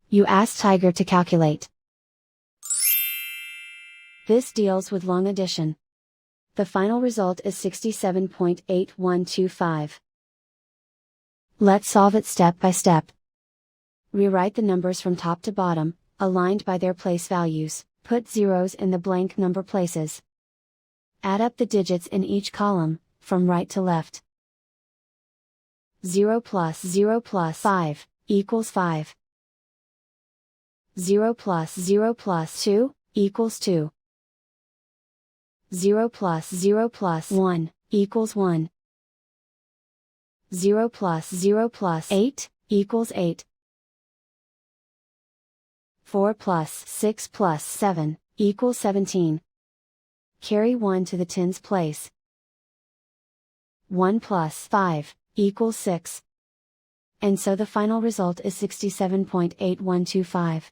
You ask Tiger to calculate. This deals with long addition. The final result is 67.8125. Let's solve it step by step. Rewrite the numbers from top to bottom, aligned by their place values, put zeros in the blank number places. Add up the digits in each column, from right to left. 0 plus 0 plus 5, equals 5. 0 plus 0 plus 2, equals 2. 0 plus 0 plus 1, equals 1. 0 plus 0 plus 8, equals 8. 4 plus 6 plus 7, equals 17. Carry 1 to the tens place. 1 plus 5, equals 6. And so the final result is 67.8125.